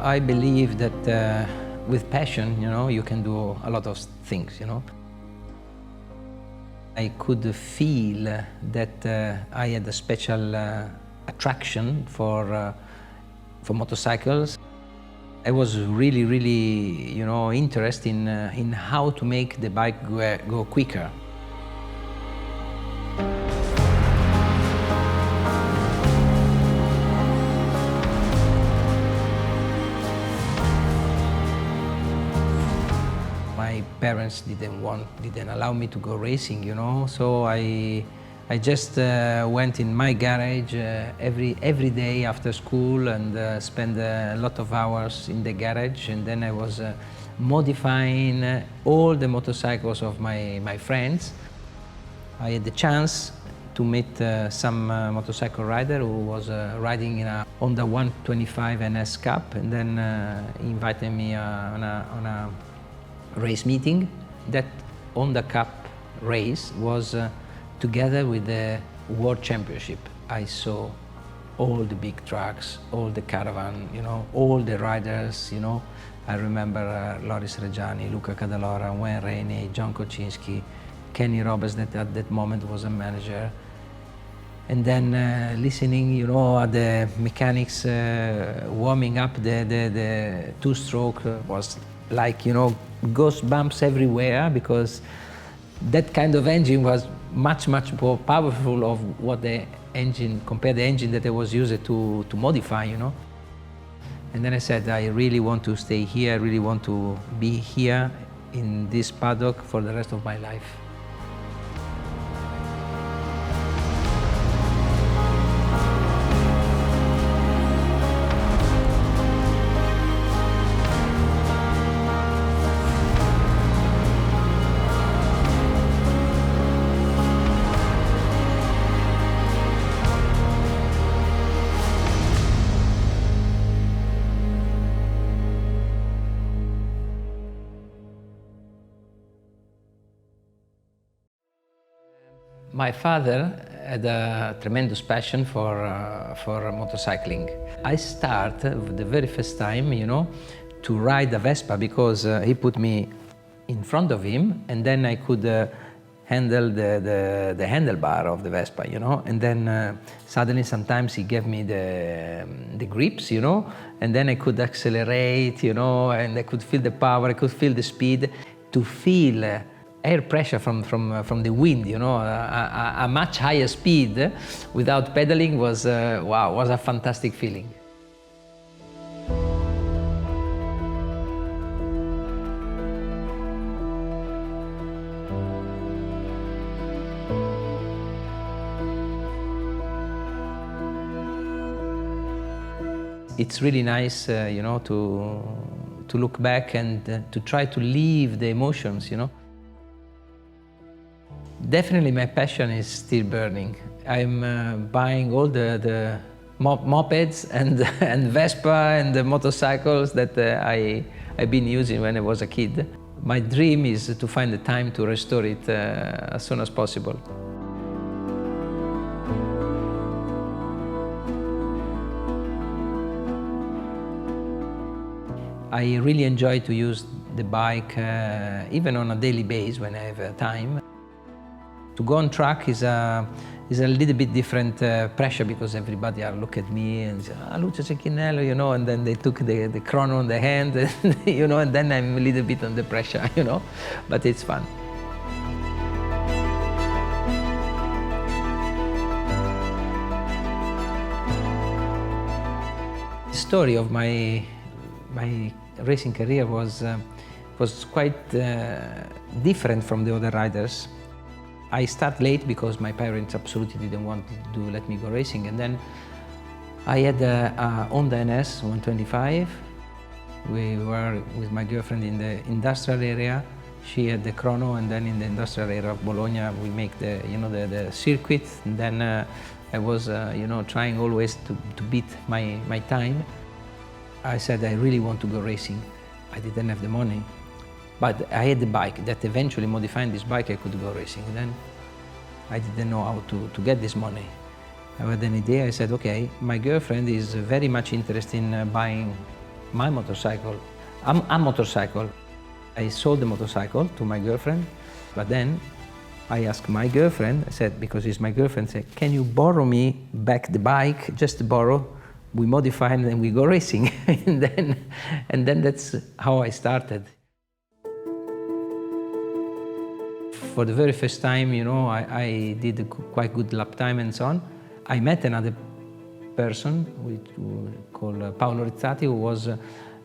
I believe that with passion, you can do a lot of things, I could feel that I had a special attraction for motorcycles. I was really, interested in how to make the bike go quicker. My parents didn't allow me to go racing, so I just went in my garage every day after school and spent a lot of hours in the garage, and then I was modifying all the motorcycles of my friends. I had the chance to meet some motorcycle rider who was riding in a Honda 125 NS Cup, and then he invited me on a race meeting. That Honda Cup race was together with the World Championship. I saw all the big trucks, all the caravan, all the riders, I remember Loris Reggiani, Luca Cadalora, Wayne Rainey, John Kocinski, Kenny Roberts, that at that moment was a manager. And then listening, at the mechanics warming up the two-stroke was like, goosebumps everywhere, because that kind of engine was much more powerful of what the engine, compared to the engine that I was used to modify, And then I said, I really want to stay here, I really want to be here in this paddock for the rest of my life. My father had a tremendous passion for motorcycling. I started the very first time, to ride a Vespa because he put me in front of him, and then I could handle the handlebar of the Vespa, and then suddenly sometimes he gave me the grips, and then I could accelerate, and I could feel the power, I could feel the speed. To feel air pressure from the wind, a much higher speed without pedaling was was a fantastic feeling. It's really nice, to look back and to try to live the emotions, Definitely my passion is still burning. I'm buying all the mopeds and Vespa and the motorcycles that I've been using when I was a kid. My dream is to find the time to restore it as soon as possible. I really enjoy to use the bike even on a daily basis when I have time. To go on track is a little bit different pressure, because everybody look at me and say, Lucio Cecchinello, and then they took the chrono in the hand, and then I'm a little bit under pressure, but it's fun. The story of my racing career was quite different from the other riders. I start late because my parents absolutely didn't want to let me go racing, and then I had a Honda NS 125. We were with my girlfriend in the industrial area. She had the chrono, and then in the industrial area of Bologna we make the circuit. And then I was trying always to beat my time. I said I really want to go racing. I didn't have the money. But I had the bike that eventually, modifying this bike, I could go racing. Then I didn't know how to get this money. I had an idea. I said, okay, my girlfriend is very much interested in buying my motorcycle, a motorcycle. I sold the motorcycle to my girlfriend, but then I asked my girlfriend, I said, because it's my girlfriend, said, can you borrow me back the bike, just to borrow? We modify and then we go racing. and then that's how I started. For the very first time, you know, I did a quite good lap time and so on. I met another person called Paolo Rizzati, who was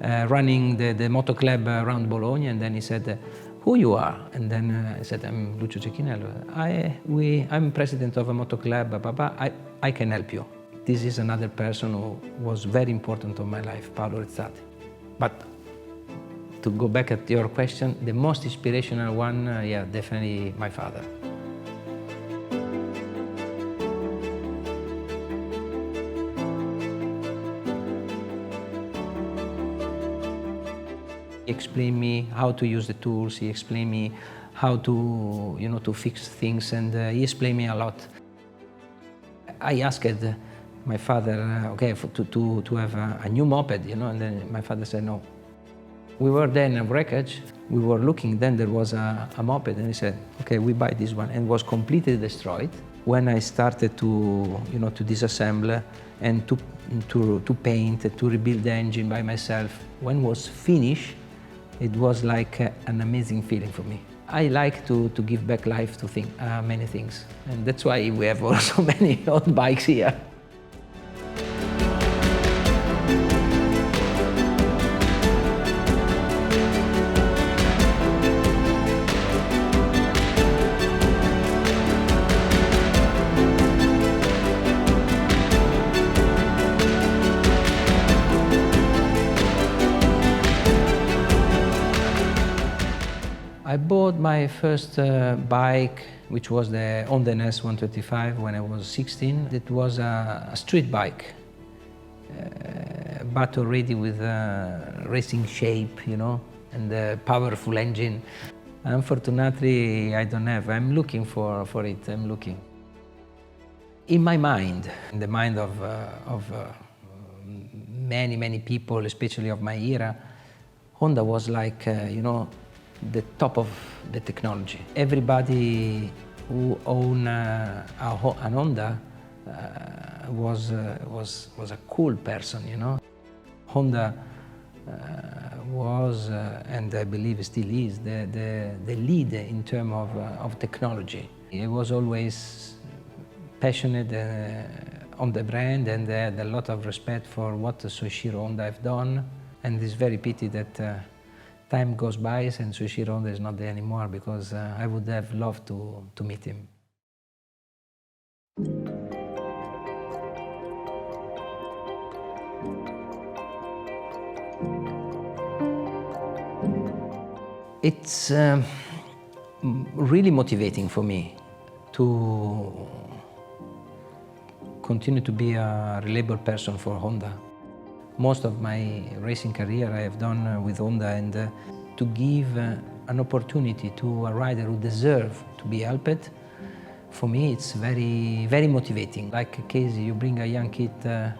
running the moto club around Bologna, and then he said, who you are? And then I said, I'm Lucio Cecchinello. I'm president of a moto club, I can help you. This is another person who was very important in my life, Paolo Rizzati. But to go back at your question, the most inspirational one, yeah, definitely my father. He explained me how to use the tools, he explained me how to, you know, to fix things, and he explained me a lot. I asked my father, okay, to have a new moped, you know, and then my father said no. We were there in a wreckage, we were looking, then there was a moped, and he said, okay, we buy this one, and it was completely destroyed. When I started to, you know, to disassemble and to paint, to rebuild the engine by myself, when it was finished, it was like an amazing feeling for me. I like to give back life to many things, and that's why we have also many old bikes here. I bought my first bike, which was the Honda NS 125 when I was 16. It was a street bike, but already with a racing shape, you know, and a powerful engine. Unfortunately, I don't have. I'm looking for it, I'm looking. In my mind, in the mind of many people, especially of my era, Honda was like, you know, the top of the technology. Everybody who owned an Honda was a cool person, you know. Honda was, and I believe still is, the lead in terms of technology. He was always passionate on the brand, and had a lot of respect for what Soichiro Honda have done. And it's very pity that time goes by and Soichiro Honda is not there anymore, because I would have loved to meet him. It's really motivating for me to continue to be a reliable person for Honda. Most of my racing career I have done with Honda, and to give an opportunity to a rider who deserves to be helped, for me it's very motivating. Like Casey, you bring a young kid,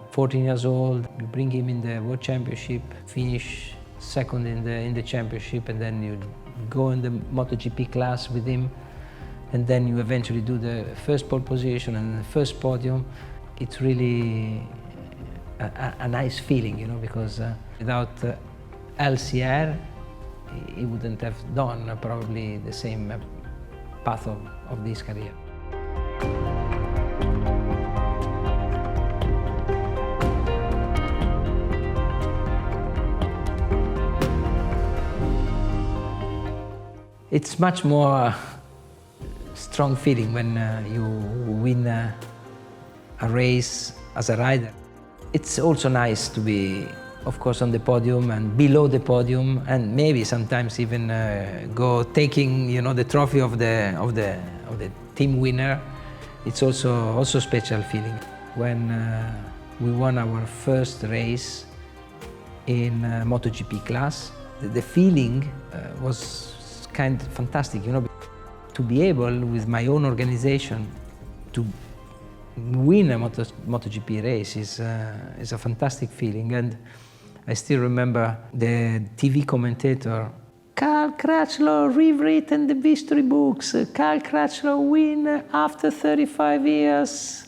14 years old, you bring him in the World Championship, finish second in the championship, and then you go in the MotoGP class with him, and then you eventually do the first pole position and the first podium. It's really a nice feeling, you know, because without LCR, he wouldn't have done probably the same path of this career. It's much more strong feeling when you win a race as a rider. It's also nice to be, of course, on the podium and below the podium, and maybe sometimes even go taking, you know, the trophy of the team winner. It's also a special feeling. When we won our first race in MotoGP class, the feeling was kind of fantastic, you know. To be able, with my own organization, to win a MotoGP race is a fantastic feeling, and I still remember the TV commentator. Carl Crutchlow rewritten the history books. Carl Crutchlow win after 35 years.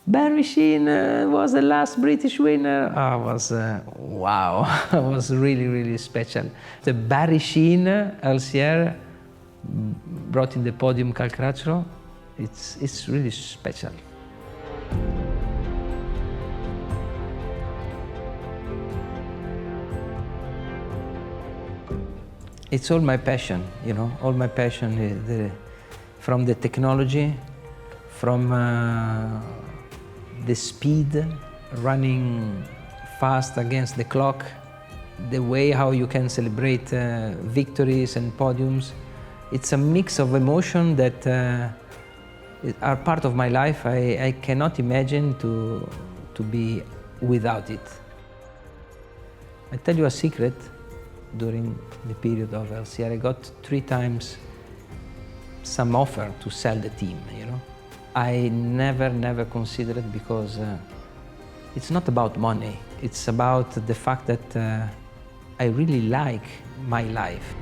Barry Sheen was the last British winner. Oh, it was, wow, it was really, really special. The Barry Sheen LCR brought in the podium Carl Crutchlow. It's really special. It's all my passion, you know, all my passion is from the technology, from the speed, running fast against the clock, the way how you can celebrate victories and podiums. It's a mix of emotion that are part of my life. I cannot imagine to be without it. I tell you a secret. During the period of LCR, I got 3 times some offer to sell the team, you know. I never considered it because it's not about money. It's about the fact that I really like my life.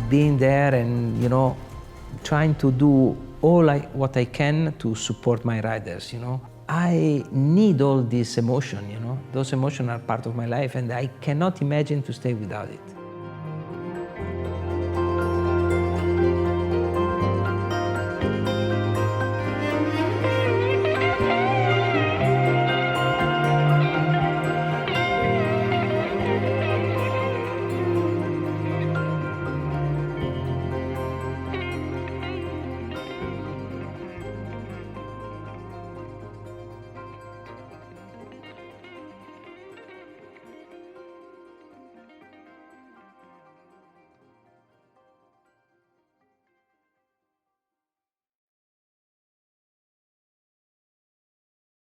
Being there and, you know, trying to do what I can to support my riders, you know. I need all this emotion, you know. Those emotions are part of my life and I cannot imagine to stay without it.